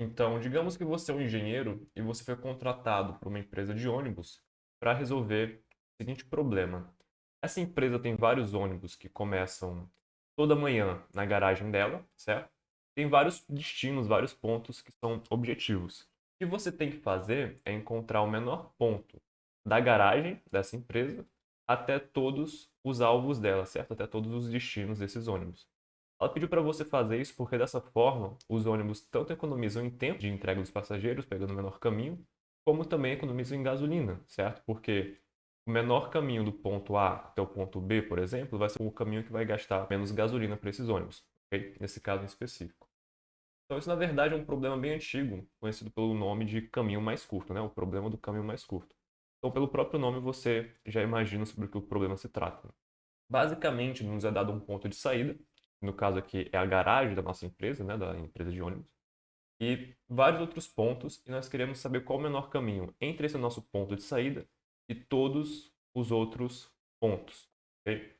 Então, digamos que você é um engenheiro e você foi contratado por uma empresa de ônibus para resolver o seguinte problema. Essa empresa tem vários ônibus que começam toda manhã na garagem dela, certo? Tem vários destinos, vários pontos que são objetivos. O que você tem que fazer é encontrar o menor ponto da garagem dessa empresa até todos os alvos dela, certo? Até todos os destinos desses ônibus. Ela pediu para você fazer isso porque dessa forma os ônibus tanto economizam em tempo de entrega dos passageiros, pegando o menor caminho, como também economizam em gasolina, certo? Porque o menor caminho do ponto A até o ponto B, por exemplo, vai ser o caminho que vai gastar menos gasolina para esses ônibus, ok? Nesse caso em específico. Então isso na verdade é um problema bem antigo, conhecido pelo nome de caminho mais curto, né? O problema do caminho mais curto. Então pelo próprio nome você já imagina sobre o que o problema se trata. Basicamente, nos é dado um ponto de saída, no caso aqui é a garagem da nossa empresa, né, da empresa de ônibus, e vários outros pontos, e nós queremos saber qual o menor caminho entre esse nosso ponto de saída e todos os outros pontos. Ok?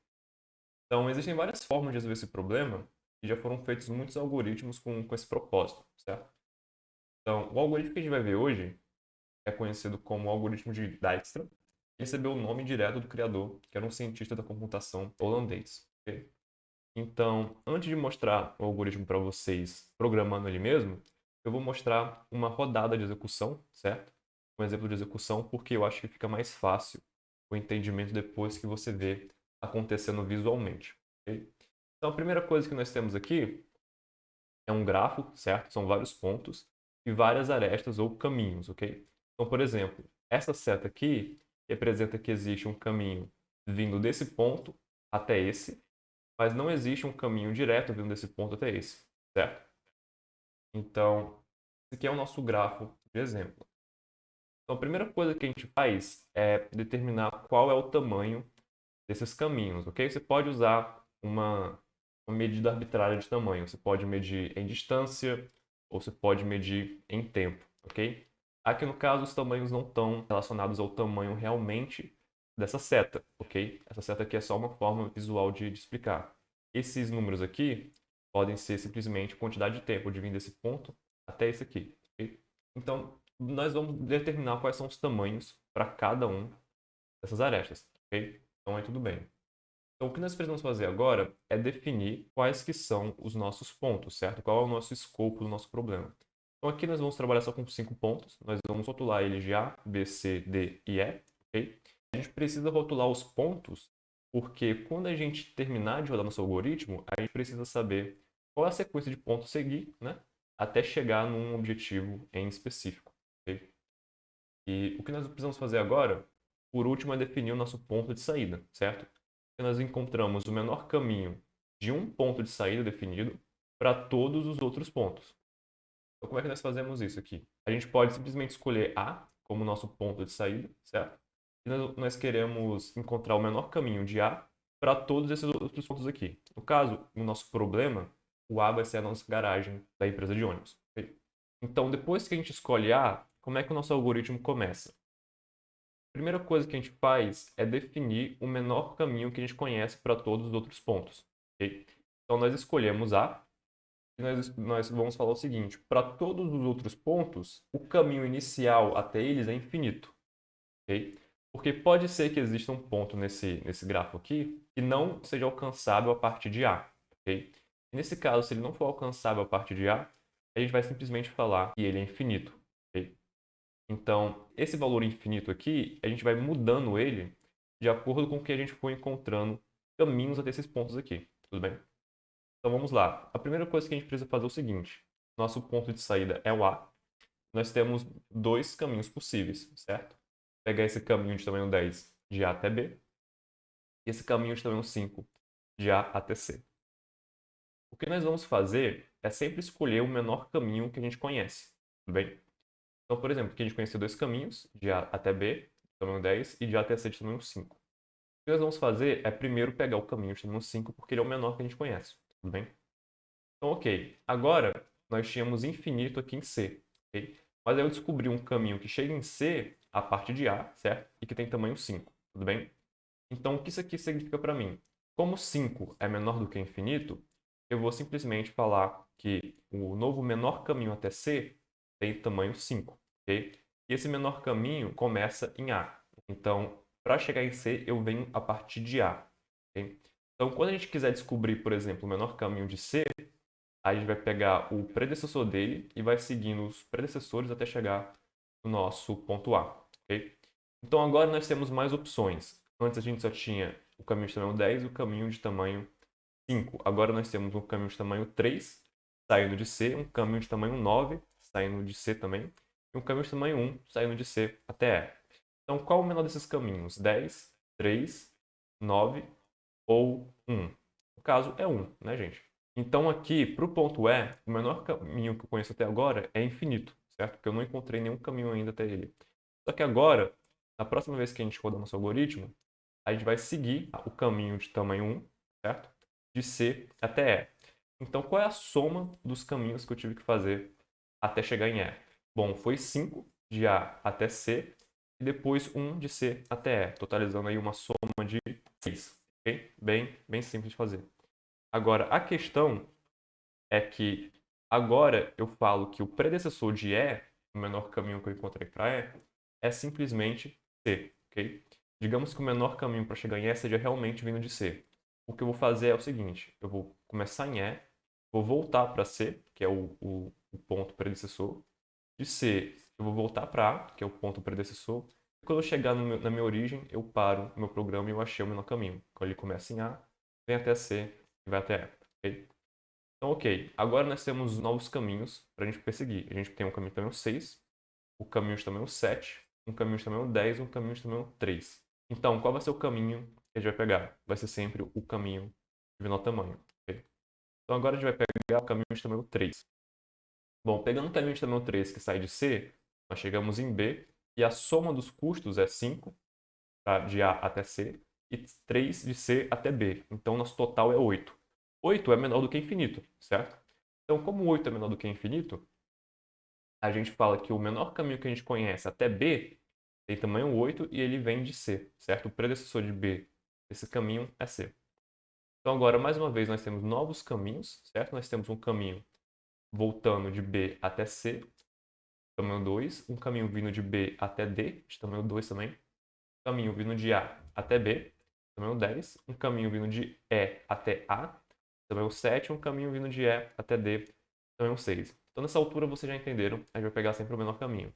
Então, existem várias formas de resolver esse problema e já foram feitos muitos algoritmos com esse propósito, certo? Então, o algoritmo que a gente vai ver hoje é conhecido como o algoritmo de Dijkstra. Ele recebeu o nome direto do criador, que era um cientista da computação holandês. Ok? Então, antes de mostrar o algoritmo para vocês programando ele mesmo, eu vou mostrar uma rodada de execução, certo? Um exemplo de execução, porque eu acho que fica mais fácil o entendimento depois que você vê acontecendo visualmente. Ok? Então, a primeira coisa que nós temos aqui é um grafo, certo? São vários pontos e várias arestas ou caminhos, ok? Então, por exemplo, essa seta aqui representa que existe um caminho vindo desse ponto até esse, mas não existe um caminho direto vindo desse ponto até esse, certo? Então, esse aqui é o nosso grafo de exemplo. Então, a primeira coisa que a gente faz é determinar qual é o tamanho desses caminhos, ok? Você pode usar uma medida arbitrária de tamanho. Você pode medir em distância ou você pode medir em tempo, ok? Aqui no caso, os tamanhos não estão relacionados ao tamanho realmente dessa seta, ok? Essa seta aqui é só uma forma visual de explicar. Esses números aqui podem ser simplesmente quantidade de tempo de vir desse ponto até esse aqui, ok? Então, nós vamos determinar quais são os tamanhos para cada um dessas arestas, ok? Então, aí tudo bem. Então, o que nós precisamos fazer agora é definir quais que são os nossos pontos, certo? Qual é o nosso escopo do nosso problema. Então, aqui nós vamos trabalhar só com 5 pontos. Nós vamos rotular eles de A, B, C, D e E, ok? A gente precisa rotular os pontos porque quando a gente terminar de rodar nosso algoritmo, a gente precisa saber qual é a sequência de pontos seguir, né? Até chegar num objetivo em específico, ok? E o que nós precisamos fazer agora, por último, é definir o nosso ponto de saída, certo? E nós encontramos o menor caminho de um ponto de saída definido para todos os outros pontos. Então, como é que nós fazemos isso aqui? A gente pode simplesmente escolher A como nosso ponto de saída, certo? E nós queremos encontrar o menor caminho de A para todos esses outros pontos aqui. No caso, no nosso problema, o A vai ser a nossa garagem da empresa de ônibus. Ok? Então, depois que a gente escolhe A, como é que o nosso algoritmo começa? A primeira coisa que a gente faz é definir o menor caminho que a gente conhece para todos os outros pontos. Ok? Então, nós escolhemos A e nós vamos falar o seguinte: para todos os outros pontos, o caminho inicial até eles é infinito. Ok? Porque pode ser que exista um ponto nesse grafo aqui que não seja alcançável a partir de A. Ok? E nesse caso, se ele não for alcançável a partir de A, a gente vai simplesmente falar que ele é infinito. Ok? Então, esse valor infinito aqui, a gente vai mudando ele de acordo com o que a gente for encontrando caminhos até esses pontos aqui. Tudo bem? Então vamos lá. A primeira coisa que a gente precisa fazer é o seguinte: nosso ponto de saída é o A. Nós temos dois caminhos possíveis, certo? Pegar esse caminho de tamanho 10 de A até B e esse caminho de tamanho 5 de A até C. O que nós vamos fazer é sempre escolher o menor caminho que a gente conhece. Tudo bem? Então, por exemplo, aqui a gente conheceu dois caminhos, de A até B, de tamanho 10, e de A até C, de tamanho 5. O que nós vamos fazer é primeiro pegar o caminho de tamanho 5, porque ele é o menor que a gente conhece. Tudo bem? Então, ok. Agora, nós tínhamos infinito aqui em C. Ok? Mas aí eu descobri um caminho que chega em C a partir de A, certo? E que tem tamanho 5. Tudo bem? Então, o que isso aqui significa para mim? Como 5 é menor do que infinito, eu vou simplesmente falar que o novo menor caminho até C tem tamanho 5, ok? E esse menor caminho começa em A. Então, para chegar em C, eu venho a partir de A, ok? Então, quando a gente quiser descobrir, por exemplo, o menor caminho de C, a gente vai pegar o predecessor dele e vai seguindo os predecessores até chegar no nosso ponto A, ok? Então, agora nós temos mais opções. Antes a gente só tinha o caminho de tamanho 10 e o caminho de tamanho 5. Agora nós temos um caminho de tamanho 3 saindo de C, um caminho de tamanho 9 saindo de C também, e um caminho de tamanho 1 saindo de C até E. Então, qual o menor desses caminhos? 10, 3, 9 ou 1? No caso, é 1, né, gente? Então, aqui, para o ponto E, o menor caminho que eu conheço até agora é infinito, certo? Porque eu não encontrei nenhum caminho ainda até ele. Só que agora, na próxima vez que a gente rodar nosso algoritmo, a gente vai seguir o caminho de tamanho 1, certo? De C até E. Então, qual é a soma dos caminhos que eu tive que fazer até chegar em E? Bom, foi 5 de A até C e depois 1 de C até E, totalizando aí uma soma de 6. Ok? Bem simples de fazer. Agora, a questão é que agora eu falo que o predecessor de E, o menor caminho que eu encontrei para E, é simplesmente C, ok? Digamos que o menor caminho para chegar em E seja realmente vindo de C. O que eu vou fazer é o seguinte, eu vou começar em E, vou voltar para C, que é o ponto predecessor. De C, eu vou voltar para A, que é o ponto predecessor. E quando eu chegar na minha origem, eu paro no meu programa e eu achei o menor caminho. Quando ele começa em A, vem até C e vai até E, ok? Então, ok. Agora nós temos novos caminhos para a gente perseguir. A gente tem um caminho de tamanho 6, o caminho de tamanho 7, um caminho de tamanho 10 e um caminho de tamanho 3. Então, qual vai ser o caminho que a gente vai pegar? Vai ser sempre o caminho de menor tamanho, ok? Então, agora a gente vai pegar o caminho de tamanho 3. Bom, pegando o caminho de tamanho 3 que sai de C, nós chegamos em B e a soma dos custos é 5, tá? De A até C, e 3 de C até B. Então, nosso total é 8. 8 é menor do que infinito, certo? Então, como 8 é menor do que infinito, a gente fala que o menor caminho que a gente conhece até B tem tamanho 8 e ele vem de C, certo? O predecessor de B, esse caminho é C. Então, agora, mais uma vez, nós temos novos caminhos, certo? Nós temos um caminho voltando de B até C, tamanho 2, um caminho vindo de B até D, de tamanho 2 também, um caminho vindo de A até B, tamanho 10, um caminho vindo de E até A, tamanho 7, um caminho vindo de E até D, tamanho 6. Então, nessa altura, vocês já entenderam, a gente vai pegar sempre o menor caminho.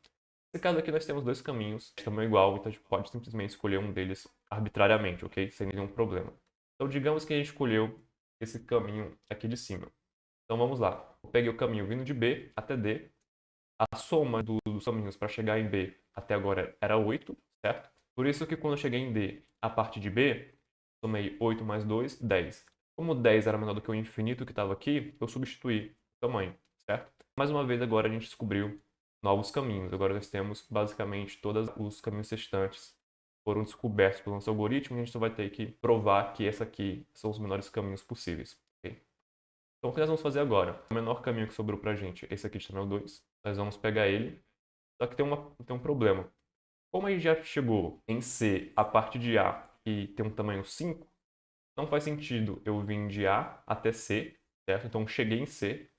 Nesse caso aqui, nós temos dois caminhos de tamanho igual, então a gente pode simplesmente escolher um deles arbitrariamente, ok? Sem nenhum problema. Então, digamos que a gente escolheu esse caminho aqui de cima. Então, vamos lá. Eu peguei o caminho vindo de B até D, a soma dos caminhos para chegar em B até agora era 8, certo? Por isso que quando eu cheguei em D, a parte de B, somei 8 mais 2, 10. Como 10 era menor do que o infinito que estava aqui, eu substituí o tamanho, certo? Mais uma vez agora a gente descobriu novos caminhos. Agora nós temos basicamente todos os caminhos restantes foram descobertos pelo nosso algoritmo e a gente só vai ter que provar que esses aqui são os menores caminhos possíveis. Okay? Então, o que nós vamos fazer agora? O menor caminho que sobrou para a gente, esse aqui de tamanho 2, nós vamos pegar ele, só que tem um problema. Como a gente já chegou em C a partir de A e tem um tamanho 5, não faz sentido eu vir de A até C, certo? Então, cheguei em C,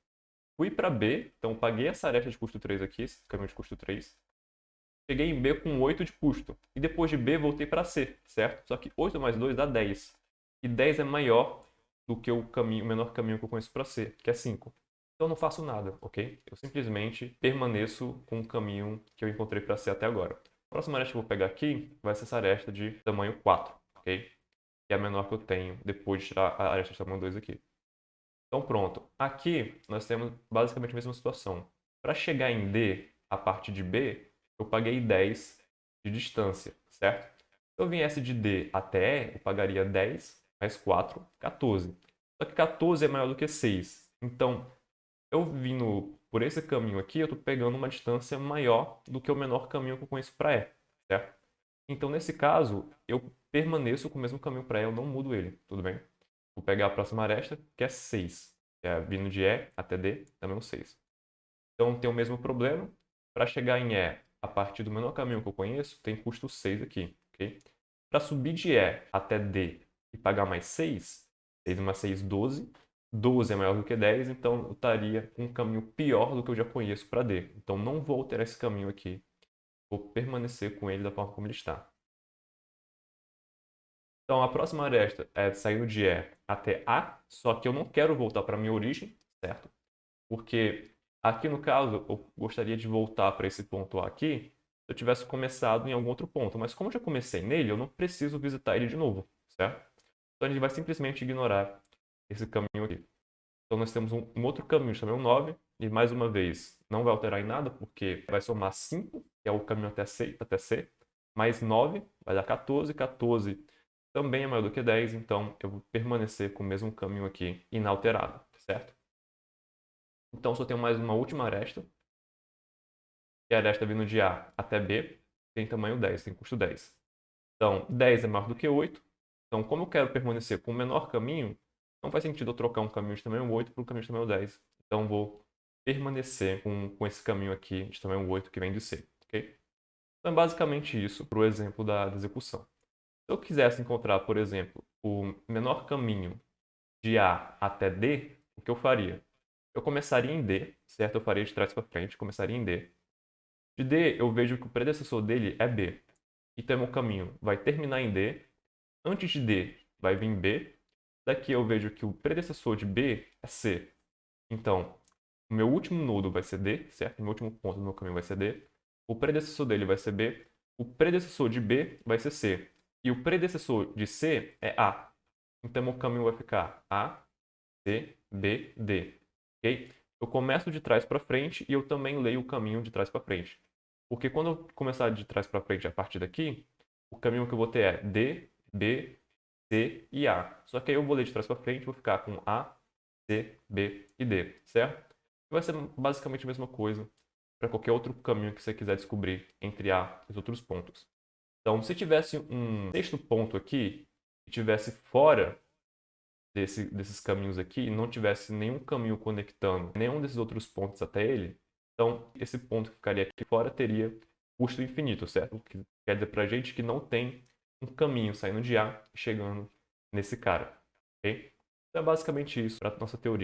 fui para B, então paguei essa areia de custo 3 aqui, esse caminho de custo 3, cheguei em B com 8 de custo, e depois de B voltei para C, certo? Só que 8 mais 2 dá 10, e 10 é maior do que o menor caminho que eu conheço para C, que é 5. Então eu não faço nada, ok? Eu simplesmente permaneço com o caminho que eu encontrei para C até agora. A próxima aresta que eu vou pegar aqui vai ser essa aresta de tamanho 4, ok? Que é a menor que eu tenho depois de tirar a aresta de tamanho 2 aqui. Então pronto. Aqui nós temos basicamente a mesma situação. Para chegar em D, a parte de B, eu paguei 10 de distância, certo? Se eu viesse de D até E, eu pagaria 10 mais 4, 14. Só que 14 é maior do que 6. Então, eu vindo por esse caminho aqui, eu estou pegando uma distância maior do que o menor caminho que eu conheço para E, certo? Então, nesse caso, eu permaneço com o mesmo caminho para E, eu não mudo ele, tudo bem? Vou pegar a próxima aresta, que é 6. Que é vindo de E até D, também um 6. Então, tem o mesmo problema. Para chegar em E, a partir do menor caminho que eu conheço, tem custo 6 aqui, ok? Para subir de E até D e pagar mais 6, 6 mais 6, 12. 12 é maior do que 10, então eu estaria com um caminho pior do que eu já conheço para D. Então não vou alterar esse caminho aqui. Vou permanecer com ele da forma como ele está. Então a próxima aresta é saindo de E até A, só que eu não quero voltar para a minha origem, certo? Porque aqui no caso eu gostaria de voltar para esse ponto A aqui se eu tivesse começado em algum outro ponto. Mas como eu já comecei nele, eu não preciso visitar ele de novo, certo? Então a gente vai simplesmente ignorar esse caminho aqui. Então nós temos um outro caminho, chamado 9, e mais uma vez, não vai alterar em nada, porque vai somar 5, que é o caminho até C, mais 9 vai dar 14, 14 também é maior do que 10, então eu vou permanecer com o mesmo caminho aqui, inalterado, certo? Então só tenho mais uma última aresta, que é a aresta vindo de A até B, tem tamanho 10, tem custo 10. Então 10 é maior do que 8, então como eu quero permanecer com o menor caminho, não faz sentido eu trocar um caminho de tamanho 8 por um caminho de tamanho 10. Então vou permanecer com esse caminho aqui de tamanho 8 que vem de C, ok? Então é basicamente isso para o exemplo da execução. Se eu quisesse encontrar, por exemplo, o menor caminho de A até D, o que eu faria? Eu começaria em D, certo? Eu faria de trás para frente, começaria em D. De D, eu vejo que o predecessor dele é B. Então, meu caminho vai terminar em D. Antes de D, vai vir B. Daqui eu vejo que o predecessor de B é C. Então, o meu último nodo vai ser D, certo? O meu último ponto do meu caminho vai ser D. O predecessor dele vai ser B. O predecessor de B vai ser C. E o predecessor de C é A. Então, meu caminho vai ficar A, C, B, D. Ok? Eu começo de trás para frente e eu também leio o caminho de trás para frente. Porque quando eu começar de trás para frente a partir daqui, o caminho que eu vou ter é D, B, C e A. Só que aí eu vou ler de trás para frente e vou ficar com A, C, B e D, certo? Vai ser basicamente a mesma coisa para qualquer outro caminho que você quiser descobrir entre A e os outros pontos. Então, se tivesse um sexto ponto aqui e tivesse fora desses caminhos aqui e não tivesse nenhum caminho conectando nenhum desses outros pontos até ele, então esse ponto que ficaria aqui fora teria custo infinito, certo? Que quer dizer pra gente que não tem um caminho saindo de A e chegando nesse cara, ok? Então é basicamente isso para nossa teoria.